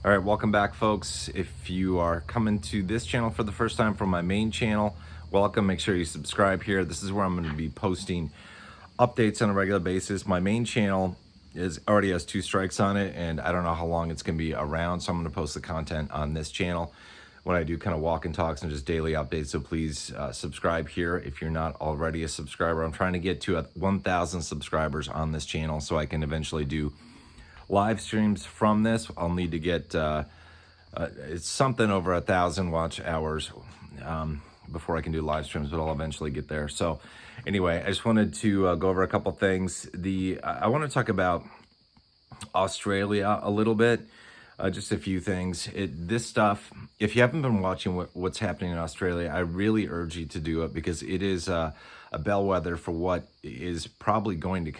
All right, welcome back, folks. If you are coming to this channel for the first time from my main channel, welcome. Make sure you subscribe here. This is where I'm going to be posting updates on a regular basis. My main channel already has 2 strikes on it, and I don't know how long it's going to be around, so I'm going to post the content on this channel when I do kind of walk and talks and just daily updates. So please subscribe here if you're not already a subscriber. I'm trying to get to 1,000 subscribers on this channel so I can eventually do live streams from this. I'll need to get it's something over 1,000 watch hours before I can do live streams, but I'll eventually get there. So anyway, I just wanted to go over a couple things. I want to talk about Australia a little bit. Just a few things. This stuff, if you haven't been watching what's happening in Australia, I really urge you to do it, because it is a bellwether for what is probably going to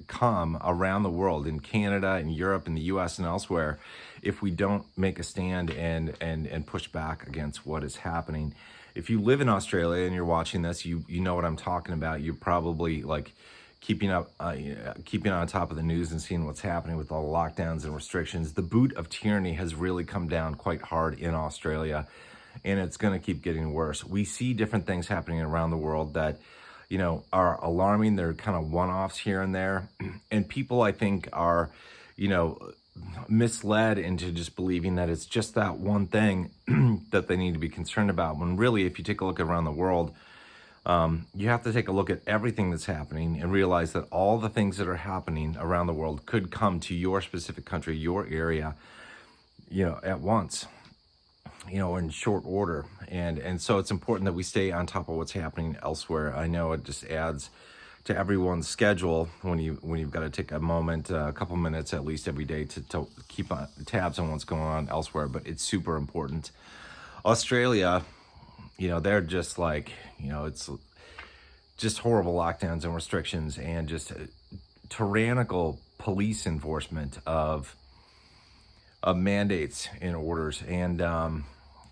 come around the world, in Canada, in Europe, in the US, and elsewhere, if we don't make a stand and push back against what is happening. If you live in Australia and you're watching this, you know what I'm talking about. You're probably like keeping on top of the news and seeing what's happening with all the lockdowns and restrictions. The boot of tyranny has really come down quite hard in Australia, and it's going to keep getting worse. We see different things happening around the world that, you know, are alarming. They're kind of one-offs here and there, and people, I think, are, you know, misled into just believing that it's just that one thing that they need to be concerned about, when really, if you take a look around the world, you have to take a look at everything that's happening and realize that all the things that are happening around the world could come to your specific country, your area, you know, at once, you know, in short order. And so it's important that we stay on top of what's happening elsewhere. I know it just adds to everyone's schedule when you've got to take a moment, a couple minutes at least every day to keep on tabs on what's going on elsewhere, but it's super important. Australia, you know, they're just like, you know, it's just horrible lockdowns and restrictions, and just tyrannical police enforcement of mandates and orders. And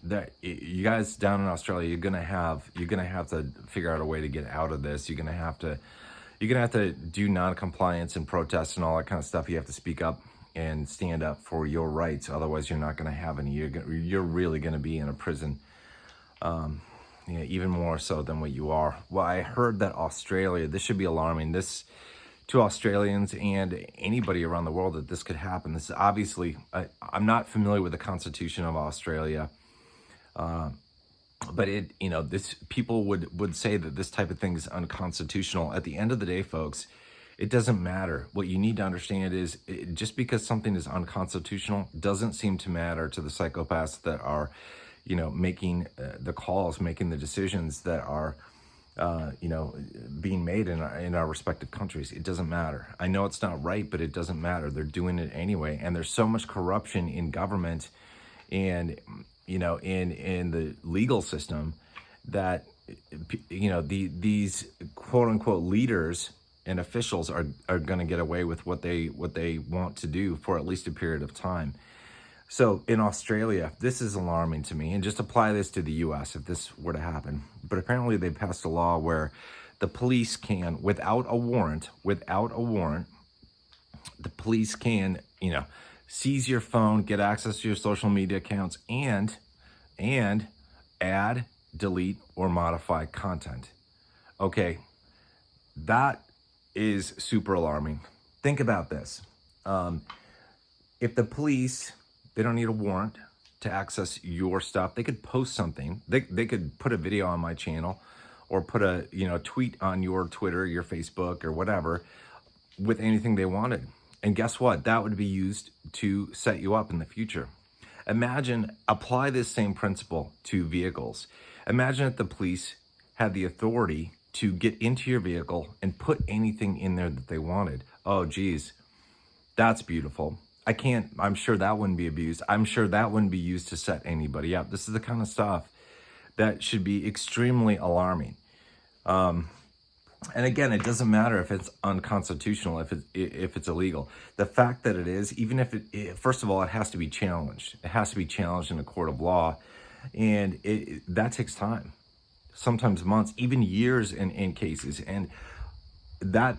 that you guys down in Australia, you're gonna have to figure out a way to get out of this. You're gonna have to do non-compliance and protests and all that kind of stuff. You have to speak up and stand up for your rights. Otherwise, you're not gonna have any. You're really gonna be in a prison. You know, even more so than what you are. Well, I heard that Australia, this should be alarming. This to Australians and anybody around the world, that this could happen. This is obviously, I'm not familiar with the Constitution of Australia, but it, you know, this people would say that this type of thing is unconstitutional. At the end of the day, folks, it doesn't matter. What you need to understand is, just because something is unconstitutional doesn't seem to matter to the psychopaths that are, you know, making the calls, making the decisions that are, you know, being made in our respective countries. It doesn't matter. I know it's not right, but it doesn't matter. They're doing it anyway. And there's so much corruption in government and, you know, in the legal system that, you know, these quote unquote leaders and officials are going to get away with what they want to do for at least a period of time. So in Australia, this is alarming to me, and just apply this to the US if this were to happen. But apparently they passed a law where the police can, without a warrant, the police can, you know, seize your phone, get access to your social media accounts, and add, delete, or modify content. Okay, that is super alarming. Think about this. If the police, they don't need a warrant to access your stuff. They could post something. They could put a video on my channel, or put a, you know, tweet on your Twitter, your Facebook, or whatever, with anything they wanted. And guess what? That would be used to set you up in the future. Imagine, apply this same principle to vehicles. Imagine if the police had the authority to get into your vehicle and put anything in there that they wanted. Oh, geez, that's beautiful. I'm sure that wouldn't be abused. I'm sure that wouldn't be used to set anybody up. This is the kind of stuff that should be extremely alarming. And again, it doesn't matter if it's unconstitutional, if it's illegal. The fact that it is, even if first of all, it has to be challenged. It has to be challenged in a court of law, and that takes time, sometimes months, even years in cases. And that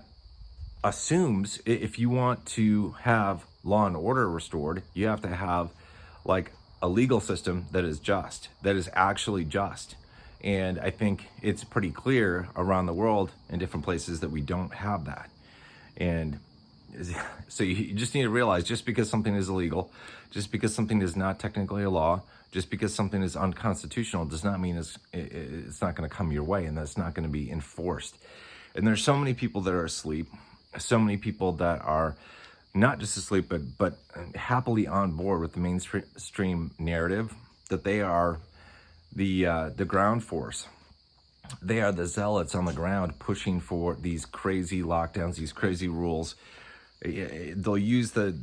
assumes if you want to have law and order restored, you have to have like a legal system that is just, that is actually just. And I think it's pretty clear around the world in different places that we don't have that. And so you just need to realize, just because something is illegal, just because something is not technically a law, just because something is unconstitutional, does not mean it's not going to come your way, and that's not going to be enforced. And there's so many people that are asleep, so many people that are not just asleep, but happily on board with the mainstream narrative, that they are the ground force. They are the zealots on the ground pushing for these crazy lockdowns, these crazy rules. They'll use the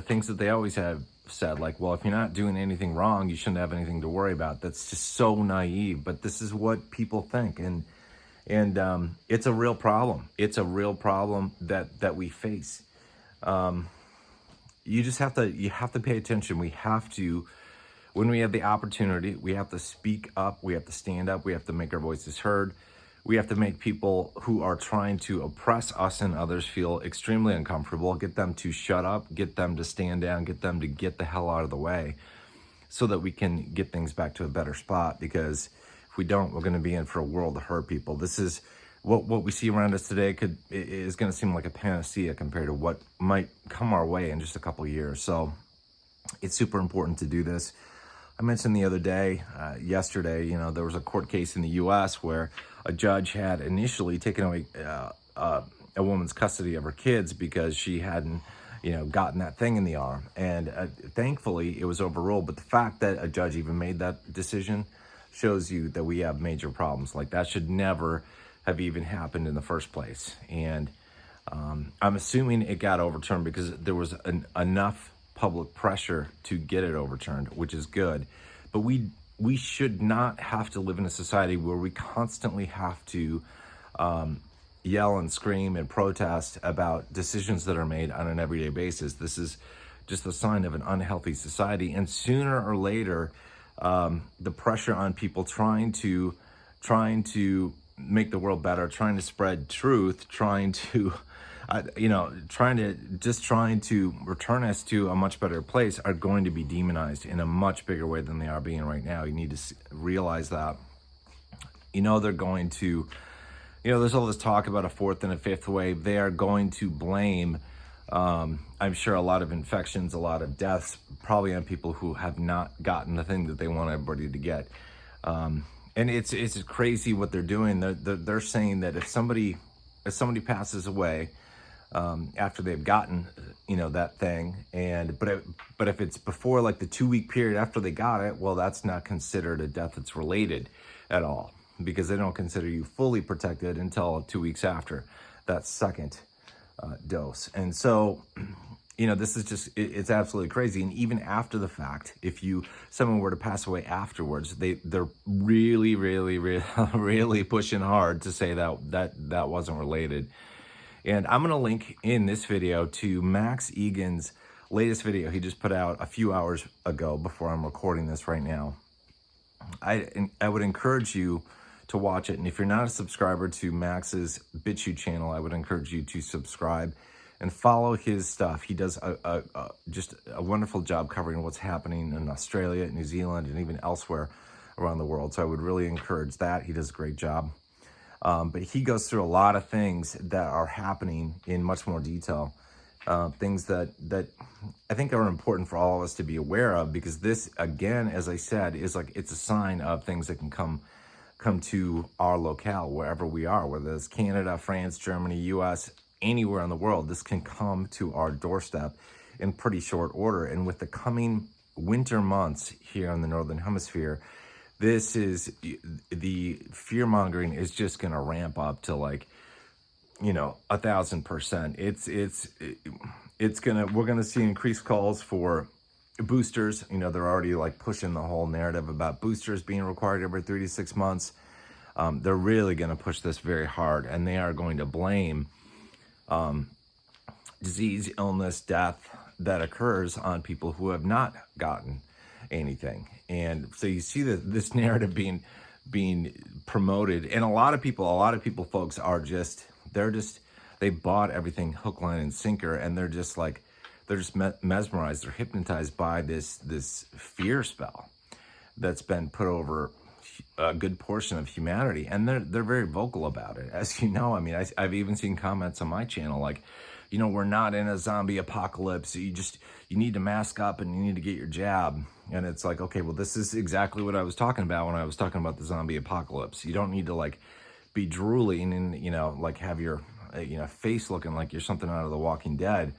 things that they always have said, like, well, if you're not doing anything wrong, you shouldn't have anything to worry about. That's just so naive, but this is what people think. And it's a real problem. It's a real problem that we face. You have to pay attention. We have to, when we have the opportunity, we have to speak up, we have to stand up, we have to make our voices heard. We have to make people who are trying to oppress us and others feel extremely uncomfortable, get them to shut up, get them to stand down, get them to get the hell out of the way, so that we can get things back to a better spot. Because if we don't, we're going to be in for a world to hurt people. This is what we see around us today is going to seem like a panacea compared to what might come our way in just a couple of years. So it's super important to do this. I mentioned the other day, yesterday, there was a court case in the U.S. where a judge had initially taken away a woman's custody of her kids because she hadn't, gotten that thing in the arm. And thankfully, it was overruled. But the fact that a judge even made that decision shows you that we have major problems. Like, that should never have even happened in the first place. And I'm assuming it got overturned because there was enough public pressure to get it overturned, which is good. But we should not have to live in a society where we constantly have to yell and scream and protest about decisions that are made on an everyday basis. This is just a sign of an unhealthy society. And sooner or later, the pressure on people trying to make the world better, trying to spread truth, trying to return us to a much better place, are going to be demonized in a much bigger way than they are being right now. You need to realize that. They're going to, there's all this talk about a fourth and a fifth wave. They are going to blame, I'm sure, a lot of infections, a lot of deaths, probably on people who have not gotten the thing that they want everybody to get. And it's crazy what they're doing. They're saying that if somebody passes away, after they've gotten, that thing, but if it's before like the 2-week period after they got it, well, that's not considered a death that's related at all, because they don't consider you fully protected until 2 weeks after that second dose. And so, this is just, it's absolutely crazy. And even after the fact, if someone were to pass away afterwards, they're really, really, really, really pushing hard to say that wasn't related. And I'm going to link in this video to Max Igan's latest video he just put out a few hours ago before I'm recording this right now. I would encourage you to watch it. And if you're not a subscriber to Max's BitChute channel, I would encourage you to subscribe and follow his stuff. He does just a wonderful job covering what's happening in Australia, New Zealand, and even elsewhere around the world. So I would really encourage that. He does a great job. But he goes through a lot of things that are happening in much more detail, things that I think are important for all of us to be aware of, because this, again, as I said, is like, it's a sign of things that can come to our locale, wherever we are, whether it's Canada, France, Germany, US, anywhere in the world. This can come to our doorstep in pretty short order. And with the coming winter months here in the Northern Hemisphere, the fear mongering is just going to ramp up to 1,000%. We're going to see increased calls for boosters. They're already pushing the whole narrative about boosters being required every 3 to 6 months. They're really going to push this very hard, and they are going to blame disease, illness, death that occurs on people who have not gotten anything. And so you see that this narrative being promoted, and a lot of people folks are they bought everything hook, line, and sinker, and they're they're just mesmerized, they're hypnotized by this fear spell that's been put over a good portion of humanity, and they're very vocal about it. As you know, I mean, I've even seen comments on my channel like, we're not in a zombie apocalypse. You need to mask up and you need to get your jab. And it's like, okay, well, this is exactly what I was talking about when I was talking about the zombie apocalypse. You don't need to like be drooling and like have your face looking like you're something out of The Walking Dead.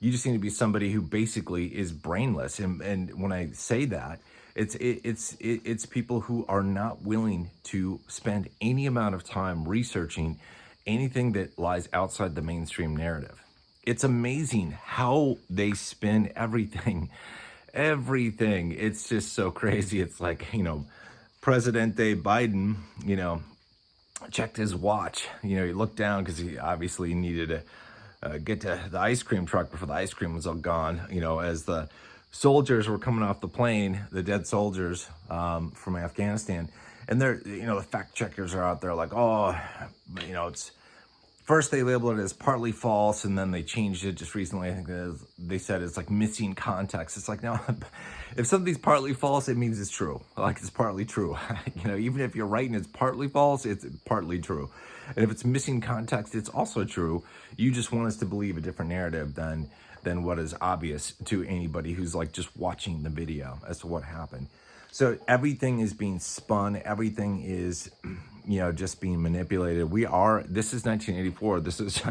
You just need to be somebody who basically is brainless. And when I say that, it's people who are not willing to spend any amount of time researching anything that lies outside the mainstream narrative. It's amazing how they spin everything. It's just so crazy. It's like, Presidente Biden, checked his watch. He looked down because he obviously needed to get to the ice cream truck before the ice cream was all gone, as the soldiers were coming off the plane, the dead soldiers from Afghanistan. And they're, the fact checkers are out there like, oh, it's first they labeled it as partly false, and then they changed it just recently. I think they said it's like missing context. It's like, no, if something's partly false, it means it's true. Like it's partly true. Even if you're right and it's partly false, it's partly true. And if it's missing context, it's also true. You just want us to believe a different narrative than what is obvious to anybody who's like just watching the video as to what happened. So everything is being spun. Everything is, just being manipulated. This is 1984. This is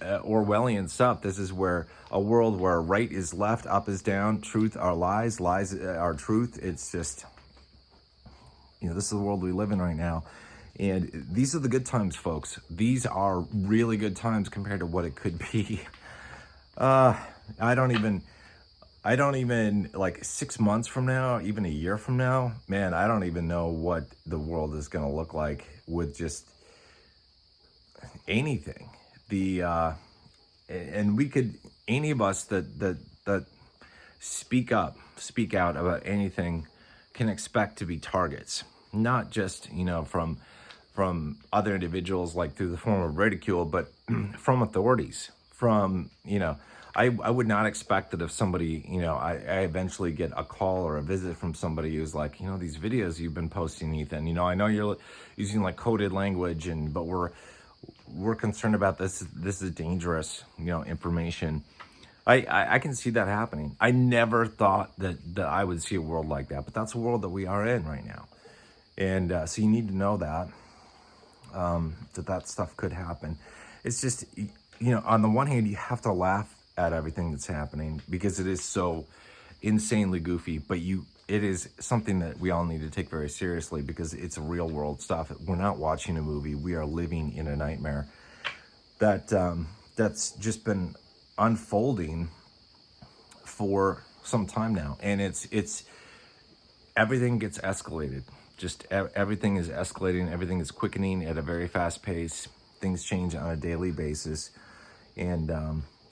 Orwellian stuff. This is where a world where right is left, up is down, truth are lies, lies are truth. It's just, this is the world we live in right now. And these are the good times, folks. These are really good times compared to what it could be. I don't even like 6 months from now, even a year from now, man, I don't even know what the world is going to look like with just anything. And we could, any of us that speak out about anything can expect to be targets, not just, from other individuals, like through the form of ridicule, but from authorities, from, I would not expect that if somebody, I eventually get a call or a visit from somebody who's like, these videos you've been posting, Ethan, I know you're using like coded language, but we're concerned about this. This is dangerous, information. I can see that happening. I never thought that I would see a world like that, but that's the world that we are in right now. And so you need to know that, that stuff could happen. It's just, on the one hand, you have to laugh at everything that's happening because it is so insanely goofy, but it is something that we all need to take very seriously because it's real world stuff. We're not watching a movie. We are living in a nightmare that's just been unfolding for some time now. And it's everything gets escalated. Just everything is escalating. Everything is quickening at a very fast pace. Things change on a daily basis. And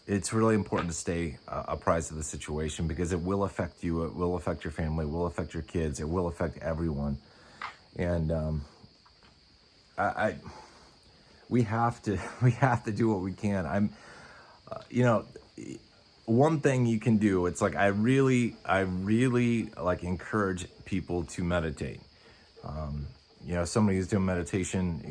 it's really important to stay apprised of the situation because it will affect you. It will affect your family. It will affect your kids. It will affect everyone. And we have to do what we can. One thing you can do, it's like I really like encourage people to meditate. Somebody who's doing meditation,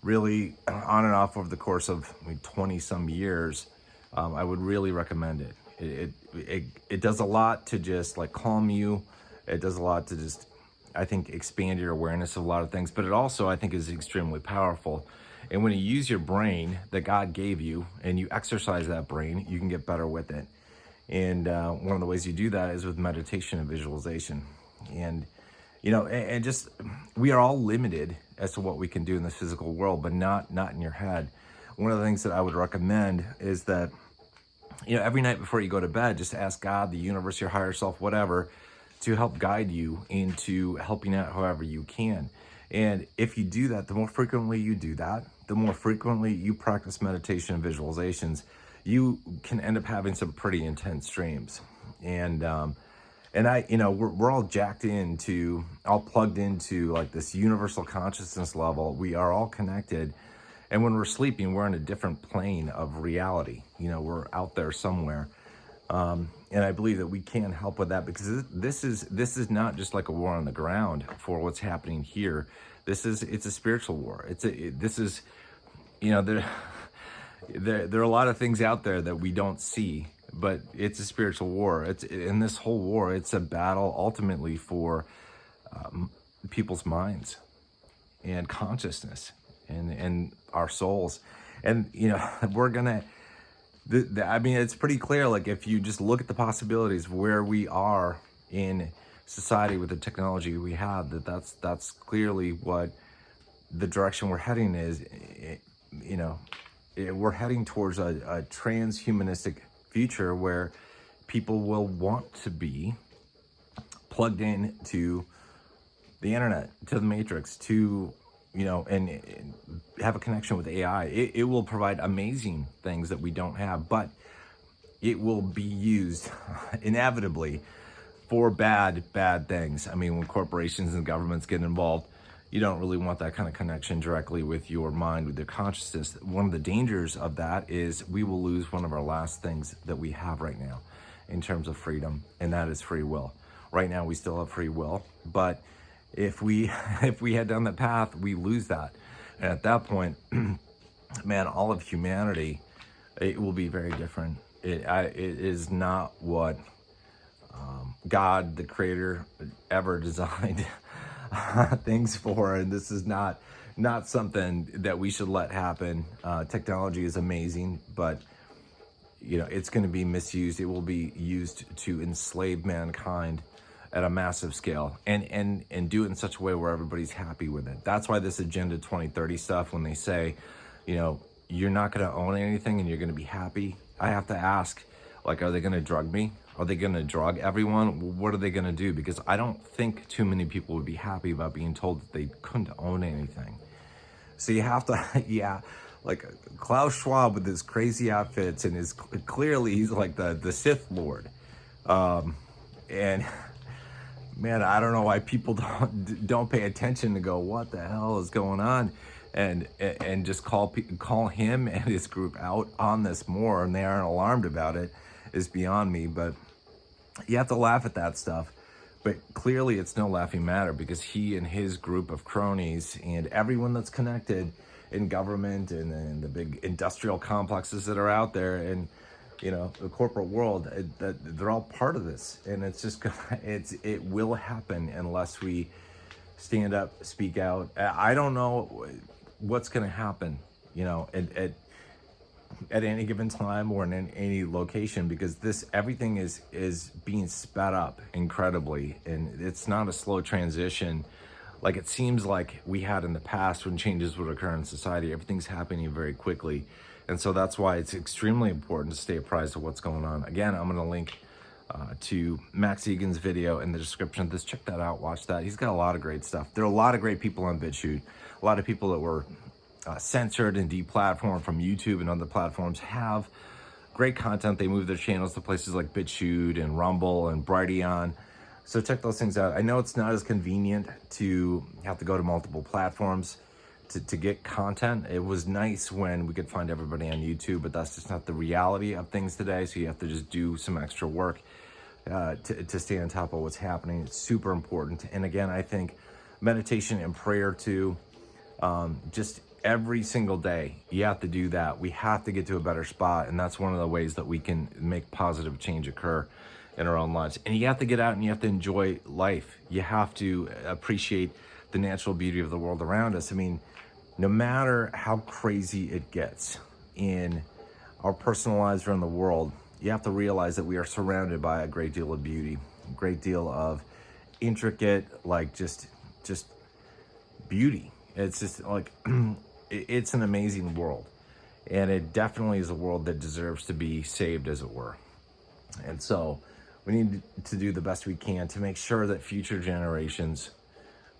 really on and off over the course of 20 some years, I would really recommend it. It does a lot to just like calm you. It does a lot to just, I think, expand your awareness of a lot of things, but it also, I think, is extremely powerful. And when you use your brain that God gave you and you exercise that brain, you can get better with it. And one of the ways you do that is with meditation and visualization. And and just, we are all limited as to what we can do in this physical world, but not in your head. One of the things that I would recommend is that, every night before you go to bed, just ask God, the universe, your higher self, whatever, to help guide you into helping out however you can. And if you do that, the more frequently you do that, the more frequently you practice meditation and visualizations, you can end up having some pretty intense dreams. And we're all jacked into, all plugged into like this universal consciousness level. We are all connected. And when we're sleeping, we're in a different plane of reality. You know, we're out there somewhere. And I believe that we can help with that, because this is not just like a war on the ground for what's happening here. It's a spiritual war. This is, you know, there are a lot of things out there that we don't see, but it's a spiritual war. It's in this whole war. It's a battle ultimately for people's minds and consciousness and our souls. And, you know, we're gonna, I mean, it's pretty clear, like, if you just look at the possibilities of where we are in society with the technology we have, that's clearly what the direction we're heading is. You know, we're heading towards a transhumanistic future where people will want to be plugged in to the internet, to the matrix, to, you know, and have a connection with AI. It will provide amazing things that we don't have, but it will be used inevitably for bad things. I mean, when corporations and governments get involved, you don't really want that kind of connection directly with your mind, with your consciousness. One of the dangers of that is we will lose one of our last things that we have right now in terms of freedom, and that is free will. Right now we still have free will, but if we head down that path, we lose that. And at that point, man, all of humanity, it will be very different. It is not what God, the creator, ever designed things for. And this is not something that we should let happen. Technology is amazing, but, you know, it's going to be misused. It will be used to enslave mankind at a massive scale, and do it in such a way where everybody's happy with it. That's why this Agenda 2030 stuff, when they say, you know, you're not going to own anything and you're going to be happy, I have to ask, like, are they going to drug me? Are they going to drug everyone? What are they going to do? Because I don't think too many people would be happy about being told that they couldn't own anything. So you have to, yeah, like Klaus Schwab with his crazy outfits and clearly he's like the Sith Lord. And man, I don't know why people don't pay attention to go, what the hell is going on? And just call him and his group out on this more, and they aren't alarmed about it, is beyond me. But you have to laugh at that stuff. But clearly it's no laughing matter, because he and his group of cronies and everyone that's connected in government and the big industrial complexes that are out there, and, you know, the corporate world, they're all part of this. And it's just, it will happen unless we stand up, speak out. I don't know what's going to happen, you know, at any given time or in any location, because everything is being sped up incredibly, and it's not a slow transition like it seems like we had in the past when changes would occur in society. Everything's happening very quickly. And so that's why it's extremely important to stay apprised of what's going on. Again, I'm going to link to Max Egan's video in the description of this. Check that out, watch that. He's got a lot of great stuff. There are a lot of great people on BitChute. A lot of people that were censored and deplatformed from YouTube and other platforms have great content. They move their channels to places like BitChute and Rumble and Brighteon. So check those things out. I know it's not as convenient to have to go to multiple platforms to get content. It was nice when we could find everybody on YouTube, but that's just not the reality of things today. So you have to just do some extra work to stay on top of what's happening. It's super important. And again, I think meditation and prayer too, just every single day, you have to do that. We have to get to a better spot. And that's one of the ways that we can make positive change occur in our own lives. And you have to get out and you have to enjoy life. You have to appreciate the natural beauty of the world around us. I mean, no matter how crazy it gets in our personal lives or in the world, you have to realize that we are surrounded by a great deal of beauty, a great deal of intricate, like just beauty. It's just like, it's an amazing world. And it definitely is a world that deserves to be saved, as it were. And so we need to do the best we can to make sure that future generations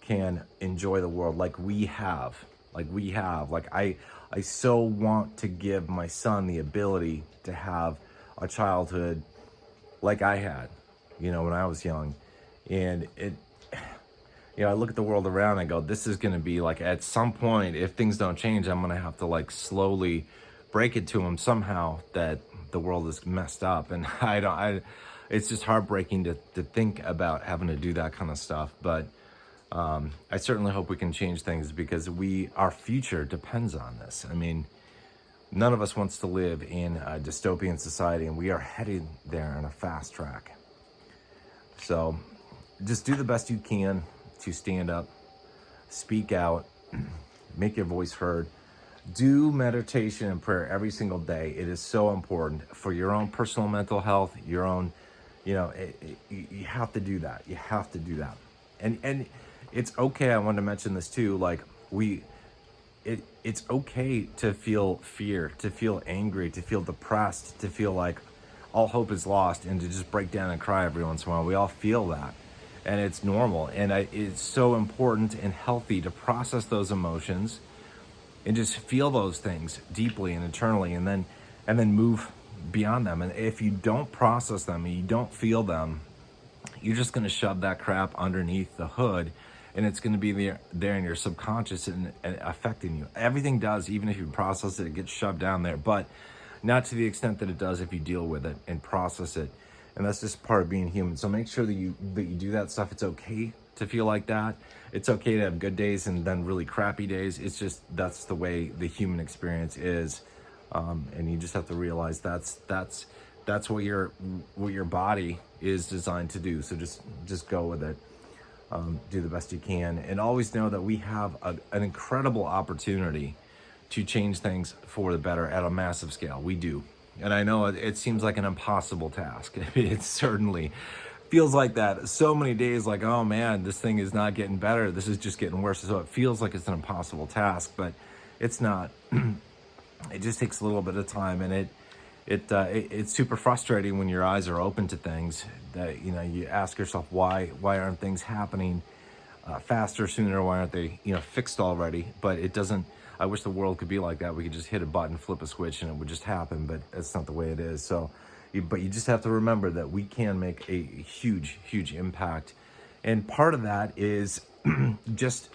can enjoy the world like we have. Like I so want to give my son the ability to have a childhood like I had, you know, when I was young. And I look at the world around and I go, this is going to be like, at some point, if things don't change, I'm going to have to like slowly break it to them somehow that the world is messed up. And it's just heartbreaking to think about having to do that kind of stuff. But I certainly hope we can change things, because our future depends on this. I mean, none of us wants to live in a dystopian society, and we are headed there on a fast track. So just do the best you can to stand up, speak out, make your voice heard. Do meditation and prayer every single day. It is so important for your own personal mental health, your own, you have to do that. You have to do that. And it's okay. I wanted to mention this too. Like it's okay to feel fear, to feel angry, to feel depressed, to feel like all hope is lost, and to just break down and cry every once in a while. We all feel that, and it's normal. And it's so important and healthy to process those emotions and just feel those things deeply and internally, and then move beyond them. And if you don't process them and you don't feel them, you're just going to shove that crap underneath the hood, and it's going to be there in your subconscious and affecting you. Everything does, even if you process it, it gets shoved down there, but not to the extent that it does if you deal with it and process it. And that's just part of being human. So make sure that you do that stuff. It's okay to feel like that. It's okay to have good days and then really crappy days. It's just, that's the way the human experience is. And you just have to realize that's what your body is designed to do. So just go with it. Do the best you can, and always know that we have an incredible opportunity to change things for the better at a massive scale. We do. And I know it seems like an impossible task. It certainly feels like that. So many days like, oh man, this thing is not getting better. This is just getting worse. So it feels like it's an impossible task, but it's not. It just takes a little bit of time, and it's super frustrating when your eyes are open to things that, you ask yourself, why aren't things happening faster, sooner? Why aren't they, fixed already? But it doesn't. I wish the world could be like that. We could just hit a button, flip a switch, and it would just happen, but that's not the way it is. So, but you just have to remember that we can make a huge, huge impact. And part of that is just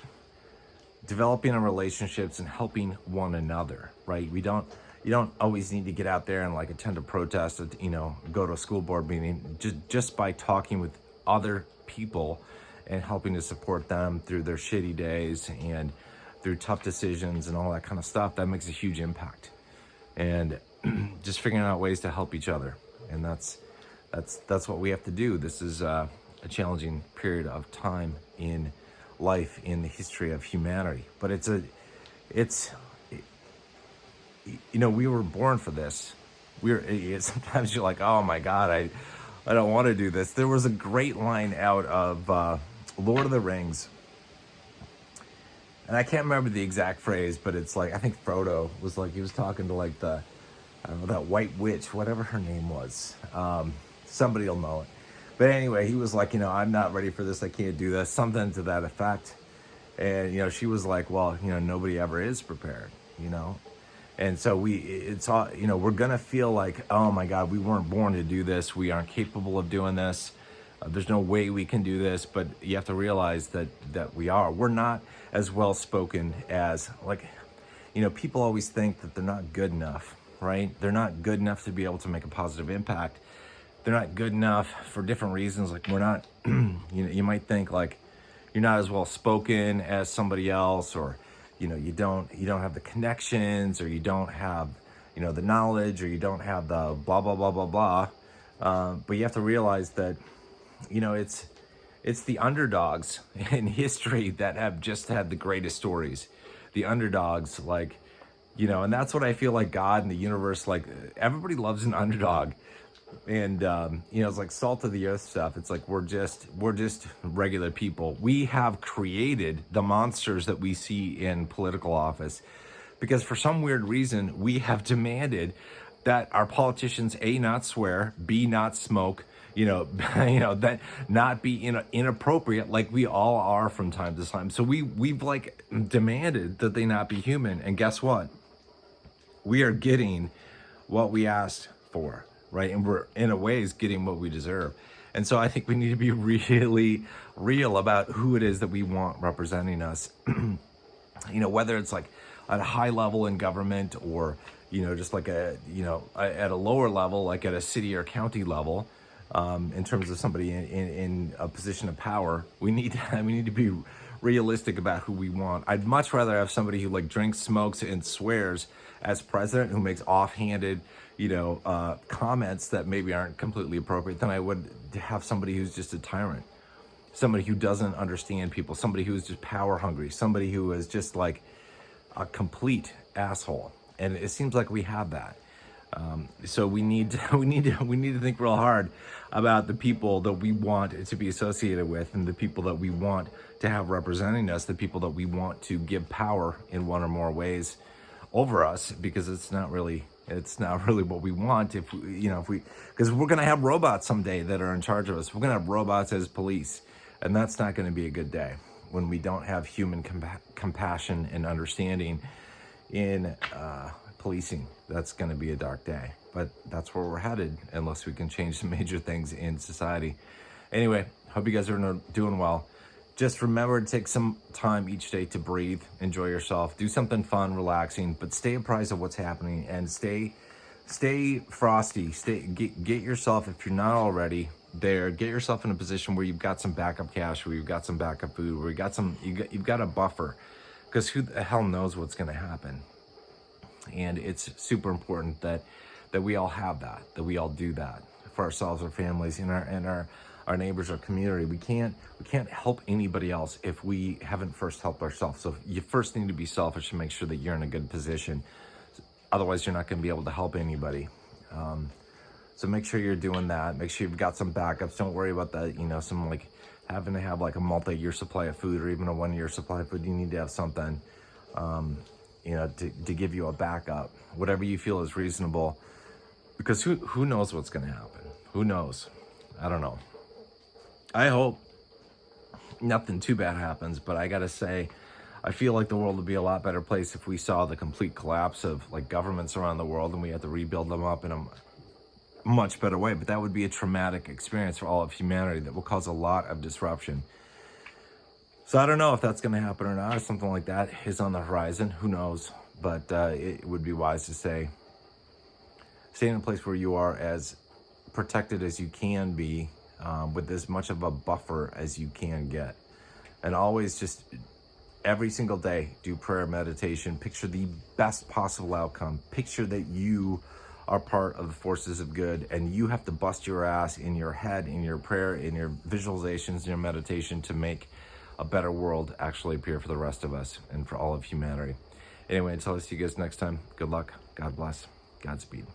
developing our relationships and helping one another, right? You don't always need to get out there and like attend a protest, or, go to a school board meeting. Just by talking with other people and helping to support them through their shitty days and through tough decisions and all that kind of stuff, that makes a huge impact. And just figuring out ways to help each other. And that's what we have to do. This is a challenging period of time in life, in the history of humanity. But we were born for this. Sometimes you're like, oh my God, I don't want to do this. There was a great line out of Lord of the Rings, and I can't remember the exact phrase, but it's like, I think Frodo was like, he was talking to like that white witch, whatever her name was. Somebody will know it. But anyway, he was like, I'm not ready for this. I can't do this. Something to that effect. And, she was like, well, nobody ever is prepared, And so we're going to feel like, oh my God, we weren't born to do this. We aren't capable of doing this. There's no way we can do this. But you have to realize that we are. We're not as well spoken as, like, people always think that they're not good enough, right? They're not good enough to be able to make a positive impact. They're not good enough for different reasons. Like, we're not, you might think like you're not as well spoken as somebody else, or you don't have the connections, or you don't have, the knowledge, or you don't have the blah, blah, blah, blah, blah. But you have to realize that, it's the underdogs in history that have just had the greatest stories. The underdogs, like, and that's what I feel like God and the universe, like, everybody loves an underdog. And, it's like salt of the earth stuff. It's like, we're just regular people. We have created the monsters that we see in political office because for some weird reason, we have demanded that our politicians, A, not swear, B, not smoke, that not be inappropriate like we all are from time to time. So we've like demanded that they not be human. And guess what? We are getting what we asked for. Right, and we're in a ways getting what we deserve. And so I think we need to be really real about who it is that we want representing us. Whether it's like at a high level in government, or, just like at a lower level, like at a city or county level, in terms of somebody in a position of power, we need to be realistic about who we want. I'd much rather have somebody who like drinks, smokes, and swears as president, who makes offhanded, comments that maybe aren't completely appropriate, than I would have somebody who's just a tyrant, somebody who doesn't understand people, somebody who is just power hungry, somebody who is just like a complete asshole. And it seems like we have that. So we need to think real hard about the people that we want to be associated with, and the people that we want to have representing us, the people that we want to give power in one or more ways over us, because it's not really what we want. Because we're going to have robots someday that are in charge of us. We're going to have robots as police, and that's not going to be a good day when we don't have human compassion and understanding in policing. That's going to be a dark day, but that's where we're headed unless we can change some major things in society. Anyway, hope you guys are doing well. Just remember to take some time each day to breathe, enjoy yourself, do something fun, relaxing, but stay apprised of what's happening, and stay frosty. Get yourself, if you're not already there, get yourself in a position where you've got some backup cash, where you've got some backup food, where you've got a buffer, because who the hell knows what's going to happen. And it's super important that we all have that we all do that for ourselves, our families, and our neighbors, our community. We can't help anybody else if we haven't first helped ourselves. So you first need to be selfish and make sure that you're in a good position. Otherwise, you're not going to be able to help anybody. So make sure you're doing that. Make sure you've got some backups. Don't worry about that, some like having to have like a multi-year supply of food, or even a 1-year supply of food. You need to have something, to give you a backup, whatever you feel is reasonable, because who knows what's going to happen? Who knows? I don't know. I hope nothing too bad happens, but I gotta say, I feel like the world would be a lot better place if we saw the complete collapse of like governments around the world, and we had to rebuild them up in a much better way. But that would be a traumatic experience for all of humanity that will cause a lot of disruption. So I don't know if that's going to happen or not, or something like that is on the horizon. Who knows? But it would be wise to stay in a place where you are as protected as you can be, with as much of a buffer as you can get. And always just every single day do prayer, meditation, picture the best possible outcome. Picture that you are part of the forces of good, and you have to bust your ass in your head, in your prayer, in your visualizations, in your meditation, to make a better world actually appear for the rest of us and for all of humanity. Anyway, until I see you guys next time, good luck, God bless, Godspeed.